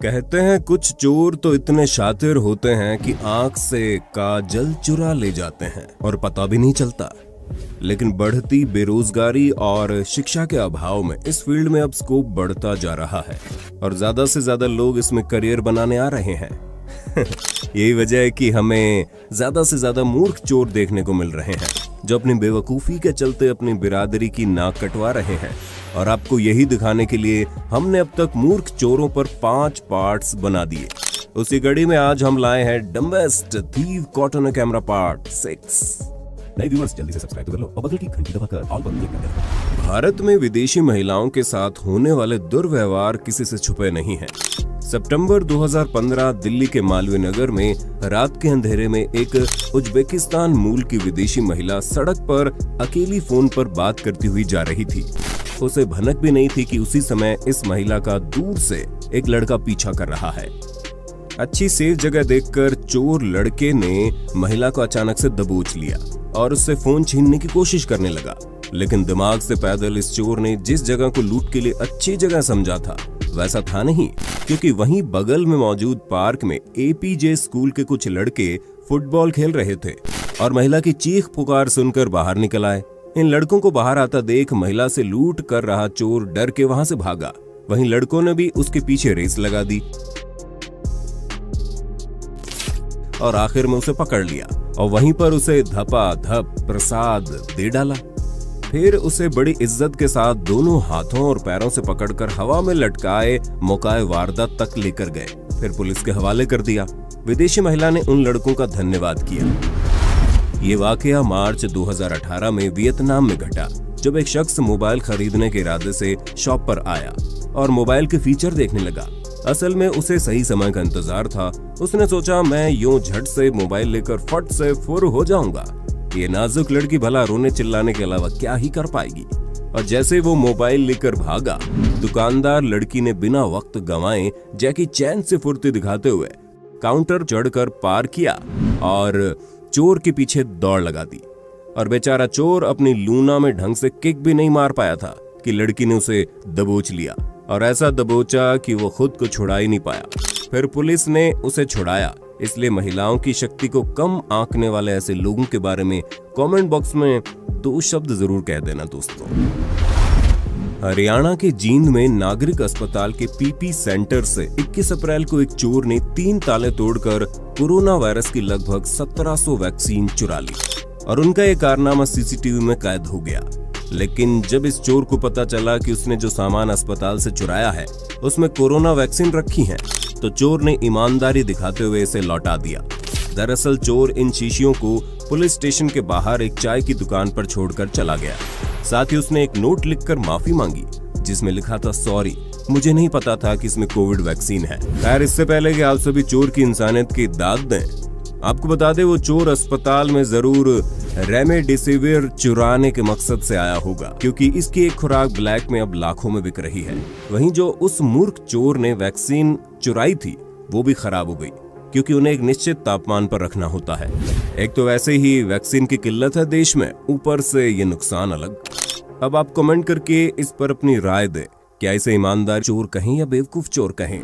कहते हैं कुछ चोर तो इतने शातिर होते हैं कि आंख से काजल चुरा ले जाते हैं और पता भी नहीं चलता। लेकिन बढ़ती बेरोजगारी और शिक्षा के अभाव में इस फील्ड में अब स्कोप बढ़ता जा रहा है और ज्यादा से ज्यादा लोग इसमें करियर बनाने आ रहे हैं। यही वजह है कि हमें ज्यादा से ज्यादा मूर्ख चोर देखने को मिल रहे हैं जो अपनी बेवकूफी के चलते अपनी बिरादरी की नाक कटवा रहे हैं। और आपको यही दिखाने के लिए हमने अब तक मूर्ख चोरों पर 5 पार्ट्स बना दिए। उसी कड़ी में आज हम लाए हैं dumbest thief caught on camera part 6। नए व्यूअर्स जल्दी से सब्सक्राइब कर लो और बगल की घंटी दबाकर ऑल पर क्लिक कर दो। भारत में विदेशी महिलाओं के साथ होने वाले दुर्व्यवहार किसी से छुपे नहीं हैं। सितंबर 2015 दिल्ली के मालवीय नगर में रात के अंधेरे में एक उज्बेकिस्तान मूल की विदेशी महिला सड़क पर अकेली फोन पर बात करती हुई जा रही थी। उसे भनक भी नहीं थी कि उसी समय इस महिला का दूर से एक लड़का पीछा कर रहा है। अच्छी सेफ जगह देखकर चोर लड़के ने महिला को अचानक से दबोच लिया और उससे फोन छीनने की कोशिश करने लगा। लेकिन दिमाग से पैदल इस चोर ने जिस जगह को लूट के लिए अच्छी जगह समझा था वैसा था नहीं, क्योंकि वहीं बगल में मौजूद पार्क में एपीजे स्कूल के कुछ लड़के फुटबॉल खेल रहे थे और महिला की चीख पुकार सुनकर बाहर निकल आए। इन लड़कों को बाहर आता देख महिला से लूट कर रहा चोर डर के वहां से भागा। वहीं लड़कों ने भी उसके पीछे रेस लगा दी और आखिर में उसे पकड़ लिया और वहीं पर उसे धपाधप प्रसाद दे डाला। फिर उसे बड़ी इज्जत के साथ दोनों हाथों और पैरों से पकड़कर हवा में लटकाए मौकाए वारदात तक लेकर गए। फिर पुलिस के हवाले कर दिया। विदेशी महिला ने उन लड़कों का धन्यवाद किया। ये वाकया मार्च 2018 में वियतनाम में घटा, जब एक शख्स मोबाइल खरीदने के इरादे से शॉप पर आया और मोबाइल के फीचर देखने लगा। असल में उसे सही समय का इंतजार था। उसने सोचा मैं यूं झट से मोबाइल लेकर फट से फुर हो जाऊंगा। ये नाजुक लड़की भला रोने चिल्लाने के अलावा क्या ही कर पाएगी। और जैसे वो मोबाइल लेकर भागा, दुकानदार लड़की ने बिना वक्त गंवाए जैकी चैन से फुर्ती दिखाते हुए काउंटर चढ़कर पार किया और चोर के पीछे दौड़ लगा दी। और बेचारा चोर अपनी लूना में ढंग से किक भी नहीं मार पाया था कि लड़की ने उसे दबोच लिया और ऐसा दबोचा कि वो खुद को छुड़ा ही नहीं पाया। फिर पुलिस ने उसे छुड़ाया। इसलिए महिलाओं की शक्ति को कम आंकने वाले ऐसे लोगों के बारे में कमेंट बॉक्स में 2 शब्द जरूर कह देना दोस्तों। हरियाणा के जींद में नागरिक अस्पताल के पीपी सेंटर से 21 अप्रैल को एक चोर ने 3 ताले तोड़कर कोरोना वायरस की लगभग 1700 वैक्सीन चुरा ली और उनका ये कारनामा सीसीटीवी में कैद हो गया। लेकिन जब इस चोर को पता चला कि उसने जो सामान अस्पताल से चुराया है उसमें कोरोना वैक्सीन रखी है, तो चोर ने ईमानदारी दिखाते हुए इसे लौटा दिया। दरअसल चोर इन शीशियों को पुलिस स्टेशन के बाहर एक चाय की दुकान पर छोड़कर चला गया। साथ ही उसने एक नोट लिखकर माफी मांगी जिसमें लिखा था सॉरी, मुझे नहीं पता था कि इसमें कोविड वैक्सीन है। खैर, इससे पहले कि आप सभी चोर की इंसानियत की दाद दें, आपको बता दें वो चोर अस्पताल में जरूर रेमडेसिविर चुराने के मकसद से आया होगा, क्योंकि इसकी एक खुराक ब्लैक में अब लाखों में बिक रही है। वहीं जो उस मूर्ख चोर ने वैक्सीन चुराई थी वो भी खराब हो गई, क्योंकि उन्हें एक निश्चित तापमान पर रखना होता है। एक तो वैसे ही वैक्सीन की किल्लत है देश में, ऊपर से ये नुकसान अलग। अब आप कमेंट करके इस पर अपनी राय दें, क्या इसे ईमानदार चोर कहें या बेवकूफ चोर कहें।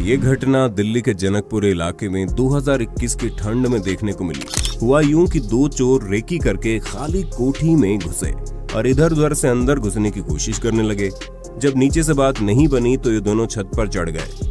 ये घटना दिल्ली के जनकपुर इलाके में 2021 की ठंड में देखने को मिली। हुआ यूं कि 2 चोर रेकी करके खाली कोठी में घुसे और इधर उधर से अंदर घुसने की कोशिश करने लगे। जब नीचे से बात नहीं बनी तो ये दोनों छत पर चढ़ गए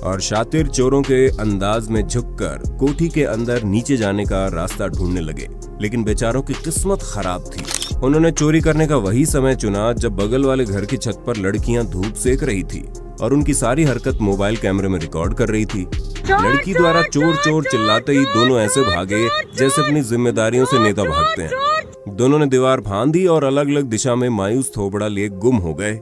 और शातिर चोरों के अंदाज में झुककर कोठी के अंदर नीचे जाने का रास्ता ढूंढने लगे। लेकिन बेचारों की किस्मत खराब थी। उन्होंने चोरी करने का वही समय चुना जब बगल वाले घर की छत पर लड़कियां धूप सेक रही थी और उनकी सारी हरकत मोबाइल कैमरे में रिकॉर्ड कर रही थी। लड़की द्वारा चोर चोर चिल्लाते ही दोनों ऐसे भागे जैसे अपनी जिम्मेदारियों से नेता भागते हैं। दोनों ने दीवार फांद दी और अलग अलग दिशा में मायूस थोबड़ा लिए गुम हो गए।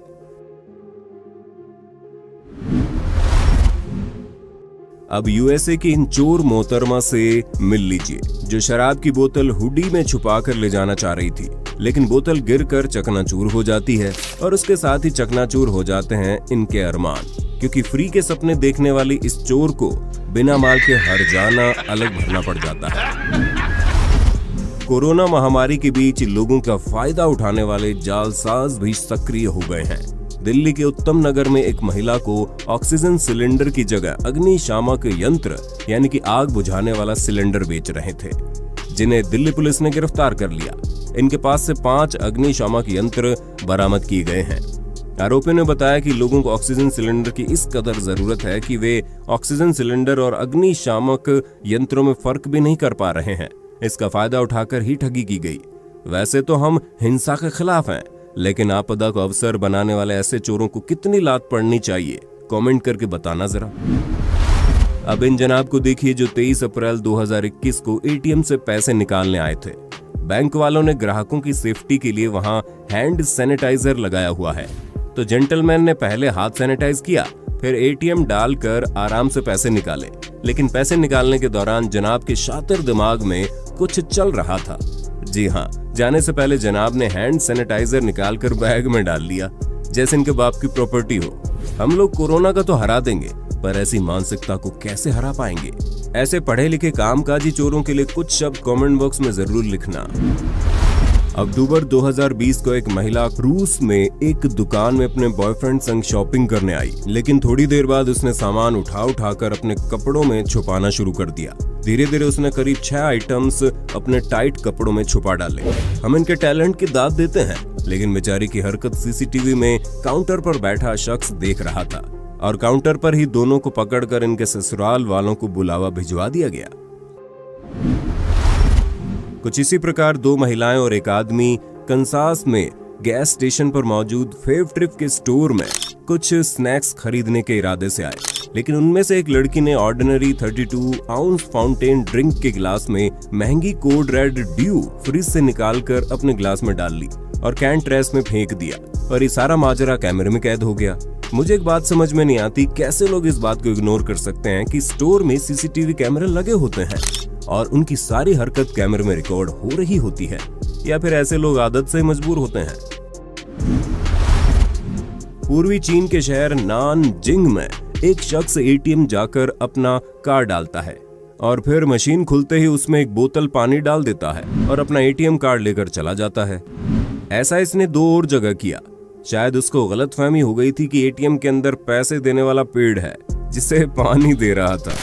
अब यूएसए की इन चोर मोहतरमा से मिल लीजिए, जो शराब की बोतल हुडी में छुपा कर ले जाना चाह रही थी, लेकिन बोतल गिरकर चकनाचूर हो जाती है और उसके साथ ही चकनाचूर हो जाते हैं इनके अरमान, क्योंकि फ्री के सपने देखने वाली इस चोर को बिना माल के हर जाना अलग भरना पड़ जाता है। कोरोना महामारी के बीच लोगों का फायदा उठाने वाले जालसाज भी सक्रिय हो गए हैं। दिल्ली के उत्तम नगर में एक महिला को ऑक्सीजन सिलेंडर की जगह अग्निशामक यंत्र यानी कि आग बुझाने वाला सिलेंडर बेच रहे थे, जिन्हें दिल्ली पुलिस ने गिरफ्तार कर लिया। इनके पास से 5 अग्निशामक यंत्र बरामद किए गए हैं। आरोपियों ने बताया कि लोगों को ऑक्सीजन सिलेंडर की इस कदर जरूरत है कि वे ऑक्सीजन सिलेंडर और अग्निशामक यंत्रों में फर्क भी नहीं कर पा रहे हैं। इसका फायदा उठाकर ही ठगी की गई। वैसे तो हम हिंसा के खिलाफ हैं, लेकिन आपदा को अवसर बनाने वाले ऐसे चोरों को कितनी लात पड़नी चाहिए, कमेंट करके बताना जरा। अब इन जनाब को देखिए जो 23 अप्रैल 2021 को एटीएम से पैसे निकालने आए थे। बैंक वालों ने ग्राहकों की सेफ्टी के लिए वहां हैंड सैनिटाइजर लगाया हुआ है, तो जेंटलमैन ने पहले हाथ सैनिटाइज किया, फिर एटीएम डालकर आराम से पैसे निकाले। लेकिन पैसे निकालने के दौरान जनाब के शातिर दिमाग में कुछ चल रहा था। जी हाँ, जाने से पहले जनाब ने हैंड सैनिटाइजर निकालकर बैग में डाल लिया, जैसे इनके बाप की प्रॉपर्टी हो। हम लोग कोरोना का तो हरा देंगे, पर ऐसी मानसिकता को कैसे हरा पाएंगे? ऐसे पढ़े लिखे कामकाजी चोरों के लिए कुछ शब्द कमेंट बॉक्स में जरूर लिखना। अक्टूबर 2020 को एक महिला रूस में एक दुकान में अपने बॉयफ्रेंड संग शॉपिंग करने आई, लेकिन थोड़ी देर बाद उसने सामान उठाकर अपने कपड़ों में छुपाना शुरू कर दिया। धीरे धीरे उसने करीब 6 आइटम्स अपने टाइट कपड़ों में छुपा डाले। हम इनके टैलेंट की दाद देते हैं, लेकिन बेचारी की हरकत सीसीटीवी में काउंटर पर बैठा शख्स देख रहा था और काउंटर पर ही दोनों को पकड़कर इनके ससुराल वालों को बुलावा भिजवा दिया गया। कुछ इसी प्रकार 2 महिलाएं और एक आदमी कंसास में गैस स्टेशन पर मौजूद फेव ट्रिप के स्टोर में कुछ स्नैक्स खरीदने के इरादे से आए, लेकिन उनमें से एक लड़की ने ऑर्डिनरी 32 आउंस फाउंटेन ड्रिंक के गिलास में महंगी कोड रेड ड्यू फ्रिज से निकालकर अपने गिलास में डाल ली और कैन ट्रेस में फेंक दिया, और ये सारा माजरा कैमरे में कैद हो गया। मुझे एक बात समझ में नहीं आती, कैसे लोग इस बात को इग्नोर कर सकते हैं कि स्टोर में सीसीटीवी कैमरे लगे होते हैं और उनकी सारी हरकत कैमरे में रिकॉर्ड हो रही होती है, या फिर ऐसे लोग आदत से मजबूर होते हैं। पूर्वी चीन के शहर नानजिंग में एक शख्स एटीएम जाकर अपना कार्ड डालता है और फिर मशीन खुलते ही उसमें एक बोतल पानी डाल देता है और अपना एटीएम कार्ड लेकर चला जाता है। ऐसा इसने 2 और जगह किया। शायद उसको गलतफहमी हो गई थी कि एटीएम के अंदर पैसे देने वाला पेड़ है जिसे पानी दे रहा था।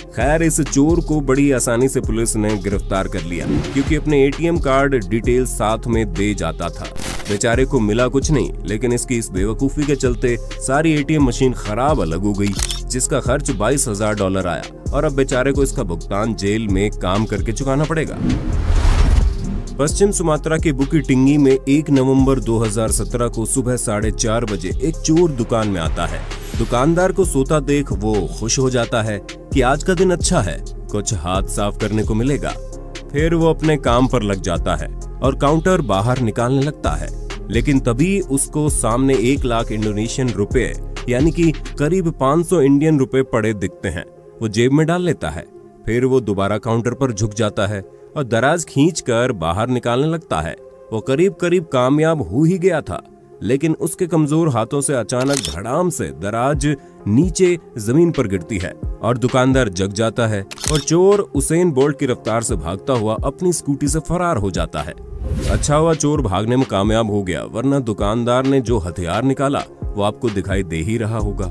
खैर, इस चोर को बड़ी आसानी से पुलिस ने गिरफ्तार कर लिया, क्योंकि अपने एटीएम कार्ड डिटेल साथ में दे जाता था। बेचारे को मिला कुछ नहीं, लेकिन इसकी इस बेवकूफी के चलते सारी एटीएम मशीन खराब अलग हो गई, जिसका खर्च $22,000 आया, और अब बेचारे को इसका भुगतान जेल में काम करके चुकाना पड़ेगा। पश्चिम सुमात्रा के बुकी टिंगी में 1 नवंबर 2017 को सुबह 4:30 बजे एक चोर दुकान में आता है। दुकानदार को सोता देख वो खुश हो जाता है कि आज का दिन अच्छा है, कुछ हाथ साफ करने को मिलेगा। फिर वो अपने काम पर लग जाता है और काउंटर बाहर निकालने लगता है, लेकिन तभी उसको सामने 1 लाख इंडोनेशियन रुपए यानी कि करीब 500 इंडियन रुपए पड़े दिखते हैं। वो जेब में डाल लेता है। फिर वो दोबारा काउंटर पर झुक जाता है और दराज खींचकर बाहर निकालने लगता है। वो करीब करीब कामयाब हो ही गया था, लेकिन उसके कमजोर हाथों से अचानक धड़ाम से दराज नीचे जमीन पर गिरती है और दुकानदार जग जाता है और चोर उसेन बोल्ट की रफ्तार से भागता हुआ अपनी स्कूटी से फरार हो जाता है। अच्छा हुआ चोर भागने में कामयाब हो गया, वरना दुकानदार ने जो हथियार निकाला वो आपको दिखाई दे ही रहा होगा।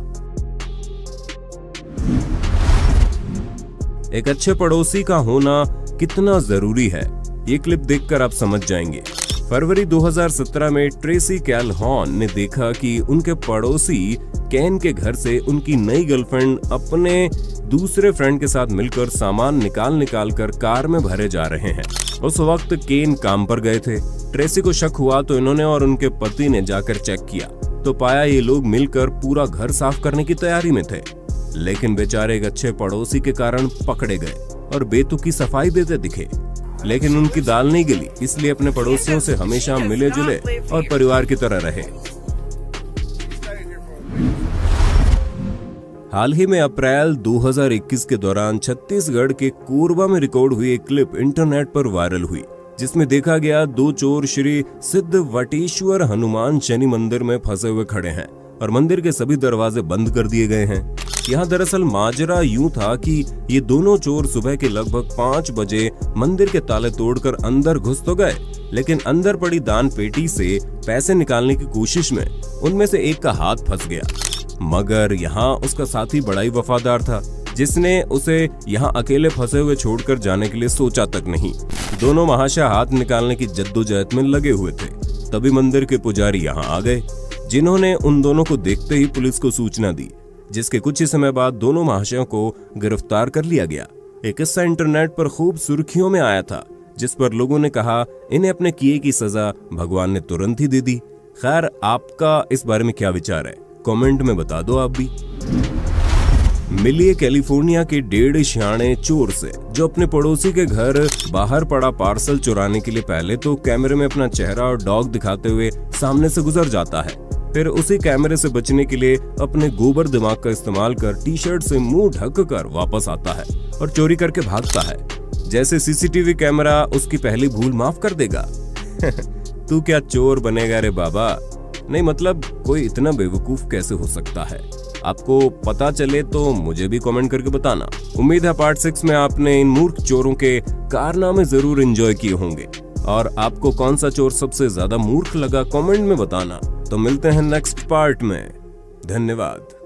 एक अच्छे पड़ोसी का होना कितना जरूरी है, ये क्लिप देखकर आप समझ जाएंगे। फरवरी 2017 में ट्रेसी कैलहॉन ने देखा कि उनके पड़ोसी केन के घर से उनकी नई गर्लफ्रेंड अपने दूसरे फ्रेंड के साथ मिलकर सामान निकाल कर कार में भरे जा रहे हैं। उस वक्त केन काम पर गए थे। ट्रेसी को शक हुआ तो इन्होंने और उनके पति ने जाकर चेक किया तो पाया ये लोग मिलकर पूरा घर साफ करने की तैयारी में थे, लेकिन बेचारे एक अच्छे पड़ोसी के कारण पकड़े गए और बेतुकी सफाई देते दिखे। लेकिन उनकी दाल नहीं गली, इसलिए अपने पड़ोसियों से हमेशा मिले जुले और परिवार की तरह रहे। हाल ही में अप्रैल 2021 के दौरान छत्तीसगढ़ के कोरबा में रिकॉर्ड हुई एक क्लिप इंटरनेट पर वायरल हुई, जिसमें देखा गया 2 चोर श्री सिद्ध वटेश्वर हनुमान शनि मंदिर में फंसे हुए खड़े हैं और मंदिर के सभी दरवाजे बंद कर दिए गए हैं। यहाँ दरअसल माजरा यूं था कि ये दोनों चोर सुबह के लगभग 5 बजे मंदिर के ताले तोड़कर अंदर घुस तो गए, लेकिन अंदर पड़ी दान पेटी से पैसे निकालने की कोशिश में उनमें से एक का हाथ फंस गया। मगर यहाँ उसका साथी बड़ा ही वफादार था, जिसने उसे यहाँ अकेले फंसे हुए छोड़कर जाने के लिए सोचा तक नहीं। दोनों महाशय हाथ निकालने की जद्दोजहद में लगे हुए थे। तभी मंदिर के पुजारी यहाँ आ गए, जिन्होंने उन दोनों को देखते ही पुलिस को सूचना दी, जिसके कुछ ही समय बाद दोनों महाशयों को गिरफ्तार कर लिया गया। एक किस्सा इंटरनेट पर खूब सुर्खियों में आया था, जिस पर लोगों ने कहा इन्हें अपने किए की सजा भगवान ने तुरंत ही दे दी। खैर, आपका इस बारे में क्या विचार है, कमेंट में बता दो आप भी। मिलिए कैलिफोर्निया के 1.5 सियाणे चोर से, जो अपने पड़ोसी के घर बाहर पड़ा पार्सल चुराने के लिए पहले तो कैमरे में अपना चेहरा और डॉग दिखाते हुए सामने से गुजर जाता है, फिर उसी कैमरे से बचने के लिए अपने गोबर दिमाग का इस्तेमाल कर टी-शर्ट से मुंह ढक कर वापस आता है और चोरी करके भागता है, जैसे सीसीटीवी कैमरा उसकी पहली भूल माफ कर देगा। तू क्या चोर बनेगा रे बाबा। नहीं मतलब कोई इतना बेवकूफ कैसे हो सकता है। आपको पता चले तो मुझे भी कमेंट करके बताना। उम्मीद है पार्ट 6 में आपने इन मूर्ख चोरों के कारनामे जरूर एंजॉय किए होंगे, और आपको कौन सा चोर सबसे ज्यादा मूर्ख लगा कमेंट में बताना। तो मिलते हैं नेक्स्ट पार्ट में। धन्यवाद।